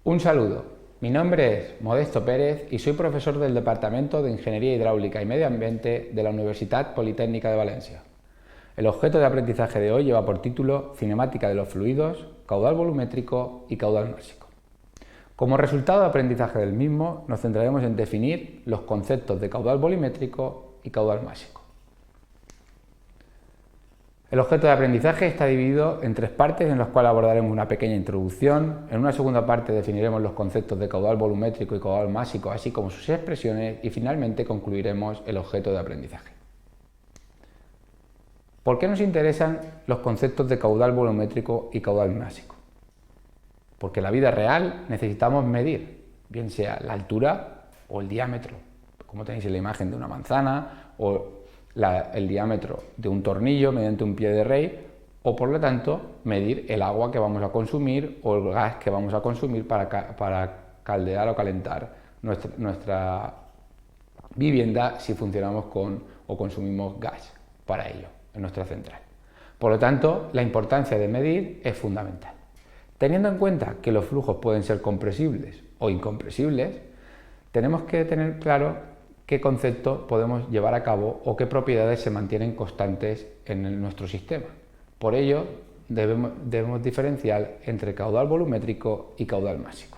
Un saludo, mi nombre es Modesto Pérez y soy profesor del Departamento de Ingeniería Hidráulica y Medio Ambiente de la Universitat Politécnica de Valencia. El objeto de aprendizaje de hoy lleva por título Cinemática de los fluidos, caudal volumétrico y caudal másico. Como resultado de aprendizaje del mismo, nos centraremos en definir los conceptos de caudal volumétrico y caudal másico. El objeto de aprendizaje está dividido en tres partes en las cuales abordaremos una pequeña introducción. En una segunda parte definiremos los conceptos de caudal volumétrico y caudal másico, así como sus expresiones, y finalmente concluiremos el objeto de aprendizaje. ¿Por qué nos interesan los conceptos de caudal volumétrico y caudal másico? Porque en la vida real necesitamos medir, bien sea la altura o el diámetro, como tenéis en la imagen de una manzana, o el diámetro de un tornillo mediante un pie de rey, o por lo tanto medir el agua que vamos a consumir o el gas que vamos a consumir para caldear o calentar nuestra vivienda si funcionamos con o consumimos gas para ello en nuestra central. Por lo tanto, la importancia de medir es fundamental. Teniendo en cuenta que los flujos pueden ser compresibles o incompresibles, tenemos que tener claro qué conceptos podemos llevar a cabo o qué propiedades se mantienen constantes en nuestro sistema. Por ello, debemos diferenciar entre caudal volumétrico y caudal másico.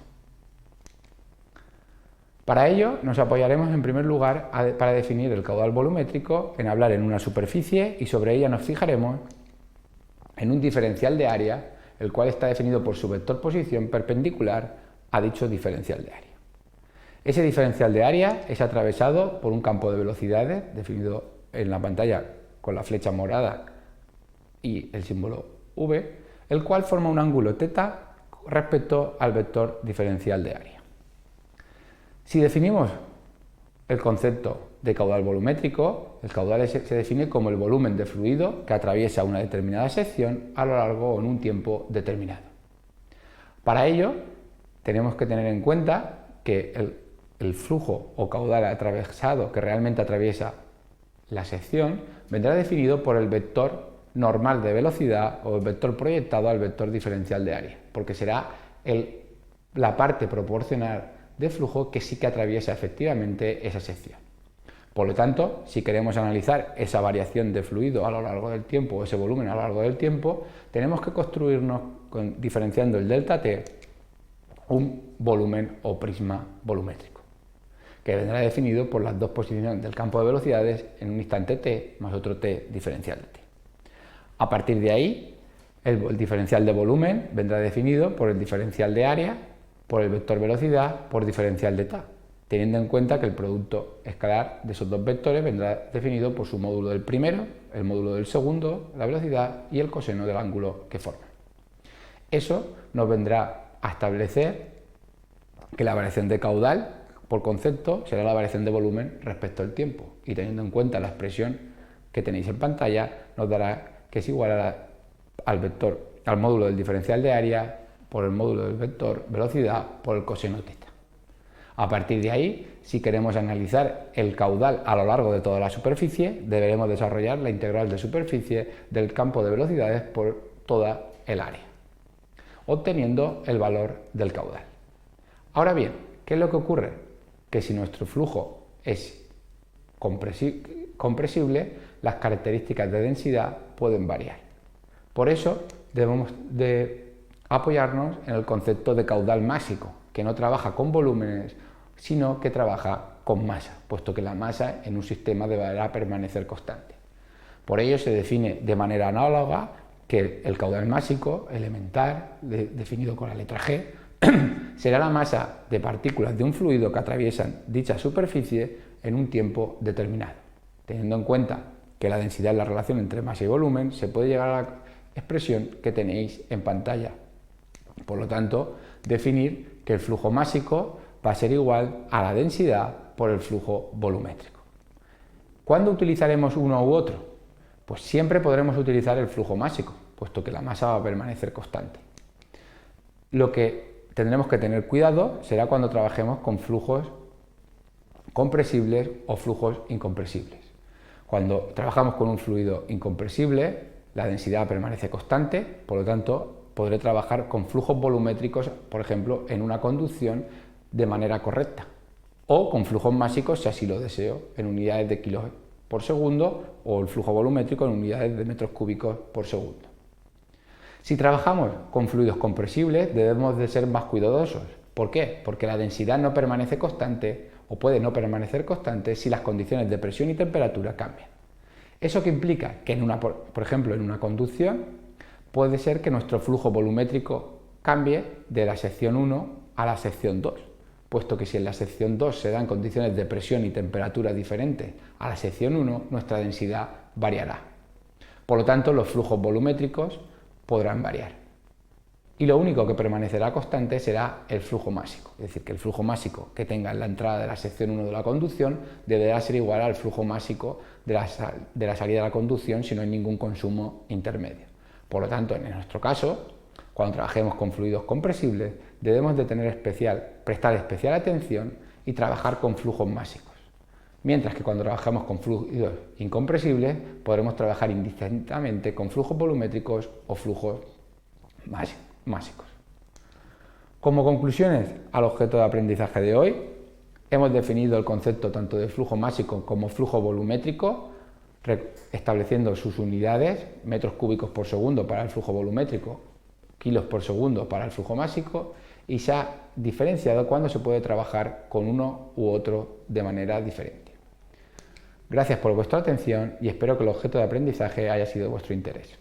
Para ello, nos apoyaremos en primer lugar para definir el caudal volumétrico en hablar en una superficie y sobre ella nos fijaremos en un diferencial de área, el cual está definido por su vector posición perpendicular a dicho diferencial de área. Ese diferencial de área es atravesado por un campo de velocidades definido en la pantalla con la flecha morada y el símbolo V, el cual forma un ángulo θ respecto al vector diferencial de área. Si definimos el concepto de caudal volumétrico, el caudal se define como el volumen de fluido que atraviesa una determinada sección a lo largo o en un tiempo determinado. Para ello, tenemos que tener en cuenta que el flujo o caudal atravesado que realmente atraviesa la sección vendrá definido por el vector normal de velocidad o el vector proyectado al vector diferencial de área, porque será la parte proporcional de flujo que sí que atraviesa efectivamente esa sección. Por lo tanto, si queremos analizar esa variación de fluido a lo largo del tiempo o ese volumen a lo largo del tiempo, tenemos que construirnos diferenciando el delta T un volumen o prisma volumétrico, que vendrá definido por las dos posiciones del campo de velocidades en un instante t más otro t diferencial de t. A partir de ahí, el diferencial de volumen vendrá definido por el diferencial de área, por el vector velocidad, por diferencial de θ, teniendo en cuenta que el producto escalar de esos dos vectores vendrá definido por su módulo del primero, el módulo del segundo, la velocidad y el coseno del ángulo que forman. Eso nos vendrá a establecer que la variación de caudal por concepto será la variación de volumen respecto al tiempo, y teniendo en cuenta la expresión que tenéis en pantalla nos dará que es igual al módulo del diferencial de área por el módulo del vector velocidad por el coseno θ. A partir de ahí, si queremos analizar el caudal a lo largo de toda la superficie, deberemos desarrollar la integral de superficie del campo de velocidades por toda el área, obteniendo el valor del caudal. Ahora bien, ¿qué es lo que ocurre? Que si nuestro flujo es compresible, las características de densidad pueden variar. Por eso debemos de apoyarnos en el concepto de caudal másico, que no trabaja con volúmenes, sino que trabaja con masa, puesto que la masa en un sistema deberá permanecer constante. Por ello se define de manera análoga que el caudal másico elemental, definido con la letra G, será la masa de partículas de un fluido que atraviesan dicha superficie en un tiempo determinado. Teniendo en cuenta que la densidad es la relación entre masa y volumen, se puede llegar a la expresión que tenéis en pantalla. Por lo tanto, definir que el flujo másico va a ser igual a la densidad por el flujo volumétrico. ¿Cuándo utilizaremos uno u otro? Pues siempre podremos utilizar el flujo másico, puesto que la masa va a permanecer constante. Lo que tendremos que tener cuidado será cuando trabajemos con flujos compresibles o flujos incompresibles. Cuando trabajamos con un fluido incompresible, la densidad permanece constante, por lo tanto, podré trabajar con flujos volumétricos, por ejemplo, en una conducción de manera correcta, o con flujos másicos, si así lo deseo, en unidades de kilos por segundo, o el flujo volumétrico en unidades de metros cúbicos por segundo. Si trabajamos con fluidos compresibles, debemos de ser más cuidadosos. ¿Por qué? Porque la densidad no permanece constante o puede no permanecer constante si las condiciones de presión y temperatura cambian. ¿Eso qué implica? Que por ejemplo, en una conducción puede ser que nuestro flujo volumétrico cambie de la sección 1 a la sección 2, puesto que si en la sección 2 se dan condiciones de presión y temperatura diferentes a la sección 1, nuestra densidad variará. Por lo tanto, los flujos volumétricos podrán variar. Y lo único que permanecerá constante será el flujo másico, es decir, que el flujo másico que tenga en la entrada de la sección 1 de la conducción deberá ser igual al flujo másico de la salida de la conducción si no hay ningún consumo intermedio. Por lo tanto, en nuestro caso, cuando trabajemos con fluidos compresibles, debemos de prestar especial atención y trabajar con flujos másicos. Mientras que cuando trabajamos con fluidos incompresibles, podremos trabajar indistintamente con flujos volumétricos o flujos másicos. Como conclusiones al objeto de aprendizaje de hoy, hemos definido el concepto tanto de flujo másico como flujo volumétrico, estableciendo sus unidades, metros cúbicos por segundo para el flujo volumétrico, kilos por segundo para el flujo másico, y se ha diferenciado cuándo se puede trabajar con uno u otro de manera diferente. Gracias por vuestra atención y espero que el objeto de aprendizaje haya sido de vuestro interés.